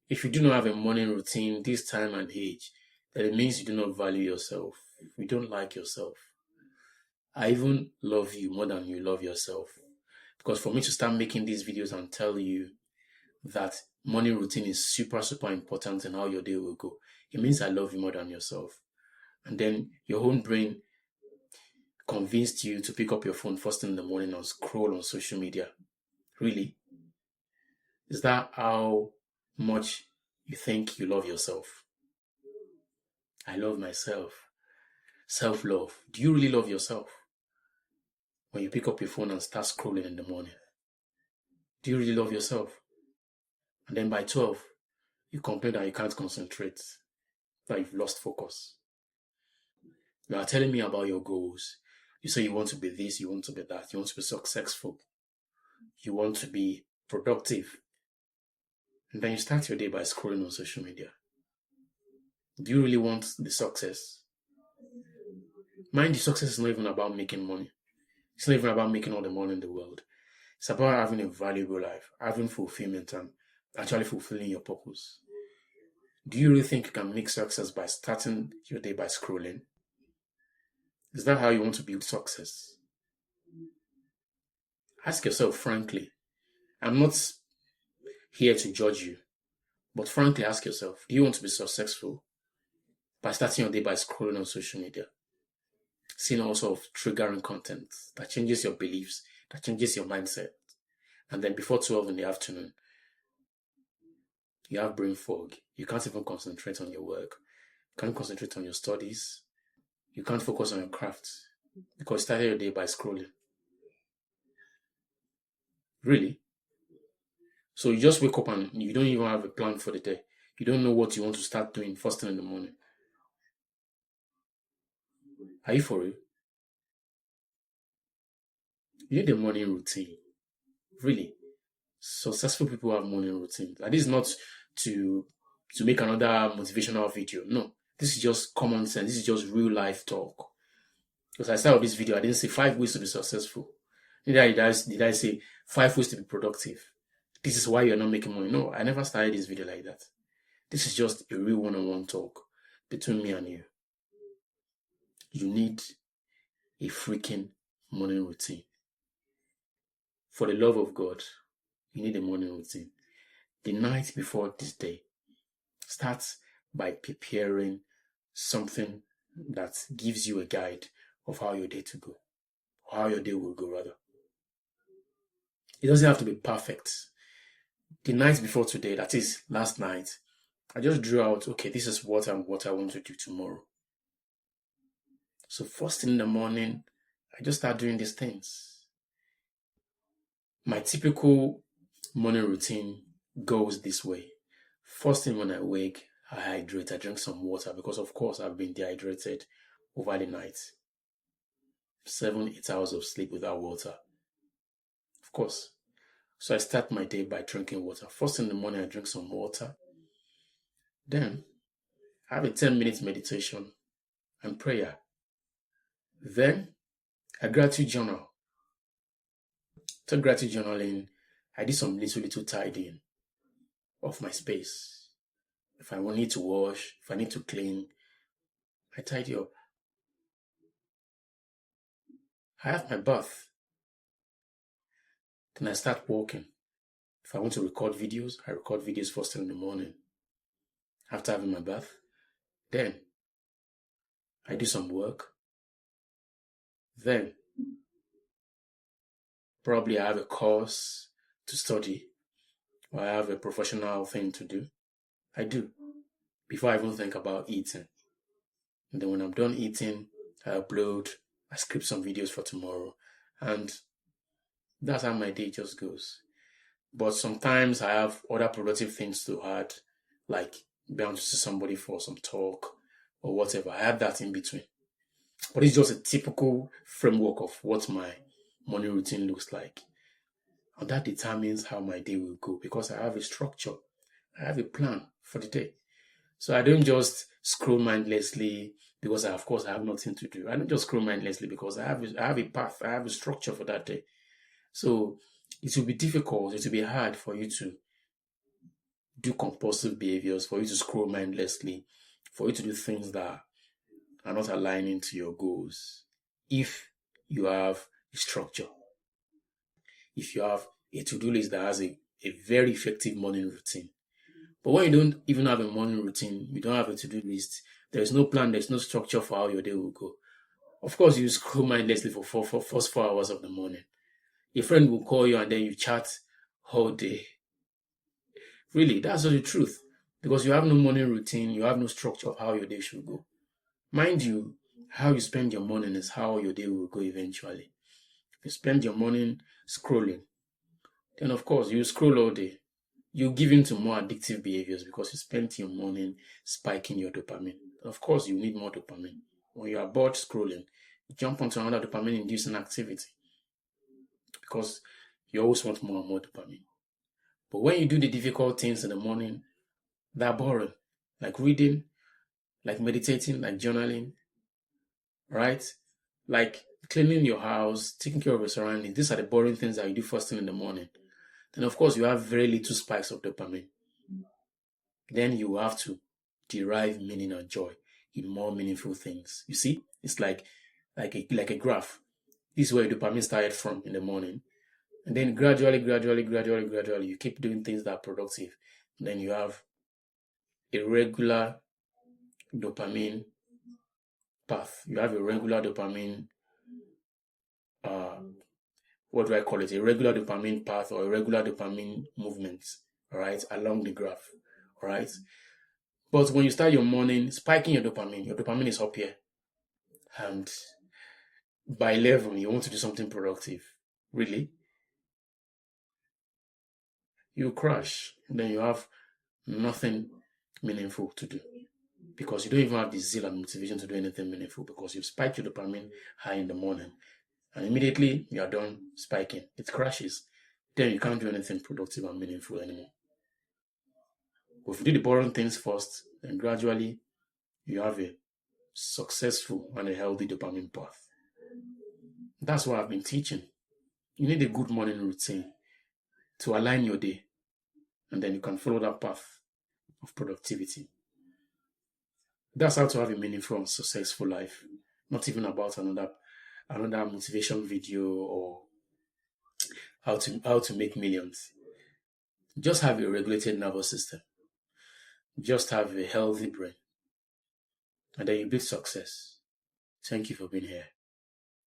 If you do not have a morning routine this time and age, then it means you do not value yourself. You don't like yourself. I even love you more than you love yourself. Because for me to start making these videos and tell you that morning routine is super, super important in how your day will go, it means I love you more than yourself. And then your own brain convinced you to pick up your phone first thing in the morning and scroll on social media. Really? Is that how much you think you love yourself? I love myself. Self-love. Do you really love yourself? When you pick up your phone and start scrolling in the morning, do you really love yourself? And then by 12, you complain that you can't concentrate, that you've lost focus. You are telling me about your goals. You say you want to be this, you want to be that, you want to be successful, you want to be productive. And then you start your day by scrolling on social media. Do you really want the success? Mind you, success is not even about making money. It's not even about making all the money in the world. It's about having a valuable life, having fulfillment, and actually fulfilling your purpose. Do you really think you can make success by starting your day by scrolling? Is that how you want to build success? Ask yourself frankly. I'm not here to judge you, but frankly ask yourself, do you want to be successful by starting your day by scrolling on social media? Seeing all sorts of triggering content that changes your beliefs, that changes your mindset. And then before 12 in the afternoon, you have brain fog. You can't even concentrate on your work. You can't concentrate on your studies. You can't focus on your craft because you started your day by scrolling. Really? So you just wake up and you don't even have a plan for the day. You don't know what you want to start doing first thing in the morning. Are you for real? You need a morning routine. Really? Successful people have morning routines. And this is not to make another motivational video. No. This is just common sense. This is just real life talk. Because I started this video, I didn't say 5 ways to be successful. Neither did I say 5 ways to be productive. This is why you're not making money. No, I never started this video like that. This is just a real one-on-one talk between me and you. You need a freaking morning routine. For the love of God, you need a morning routine. The night before this day, start by preparing something that gives you a guide of how your day to go, or how your day will go rather. It doesn't have to be perfect. The night before today, that is last night, I just drew out, okay, this is what I want to do tomorrow. So first thing in the morning, I just start doing these things. My typical morning routine goes this way. First thing when I wake, I hydrate. I drink some water because, of course, I've been dehydrated over the night. 7-8 hours of sleep without water. Of course. So I start my day by drinking water. First in the morning, I drink some water. Then I have a 10-minute meditation and prayer. Then a gratitude journal. After gratitude journaling, I did some little tidying of my space. If I need to wash, if I need to clean, I tidy up. I have my bath. Then I start walking. If I want to record videos, I record videos first thing in the morning. After having my bath, then I do some work. Then probably I have a course to study or I have a professional thing to do. I do before I even think about eating. And then when I'm done eating, I upload, I script some videos for tomorrow. And that's how my day just goes. But sometimes I have other productive things to add, like bound to see somebody for some talk or whatever. I have that in between. But it's just a typical framework of what my morning routine looks like. And that determines how my day will go because I have a structure. I have a plan for the day. So I don't just scroll mindlessly because of course I have nothing to do. I don't just scroll mindlessly because I have a path, I have a structure for that day. So it will be difficult, it will be hard for you to do compulsive behaviors, for you to scroll mindlessly, for you to do things that are not aligning to your goals. If you have a structure, if you have a to-do list that has a very effective morning routine. But when you don't even have a morning routine, you don't have a to-do list, there's no plan, there's no structure for how your day will go. Of course, you scroll mindlessly for first 4 hours of the morning. A friend will call you and then you chat all day. Really, that's not the truth. Because you have no morning routine, you have no structure of how your day should go. Mind you, how you spend your morning is how your day will go eventually. If you spend your morning scrolling, then of course you scroll all day. You give into more addictive behaviors because you spent your morning spiking your dopamine. Of course, you need more dopamine. When you are bored scrolling, you jump onto another dopamine-inducing activity because you always want more and more dopamine. But when you do the difficult things in the morning, they're boring, like reading, like meditating, like journaling, right? Like cleaning your house, taking care of your surroundings. These are the boring things that you do first thing in the morning. Then, of course, you have very little spikes of dopamine. Then you have to derive meaning and joy in more meaningful things. You see, it's like a graph. This is where your dopamine started from in the morning. And then gradually, you keep doing things that are productive. And then you have a regular dopamine path. You have a regular dopamine, what do I call it? A regular dopamine path or a regular dopamine movement, all right, along the graph, all right? But when you start your morning spiking your dopamine is up here. And by 11, you want to do something productive. Really? You crash. And then you have nothing meaningful to do. Because you don't even have the zeal and motivation to do anything meaningful because you've spiked your dopamine high in the morning. And immediately you are done spiking. It crashes. Then you can't do anything productive and meaningful anymore. But if you do the boring things first, then gradually you have a successful and a healthy dopamine path. That's what I've been teaching. You need a good morning routine to align your day, and then you can follow that path of productivity. That's how to have a meaningful and successful life. Not even about another motivation video or how to make millions. Just have a regulated nervous system. Just have a healthy brain. And then you build success. Thank you for being here.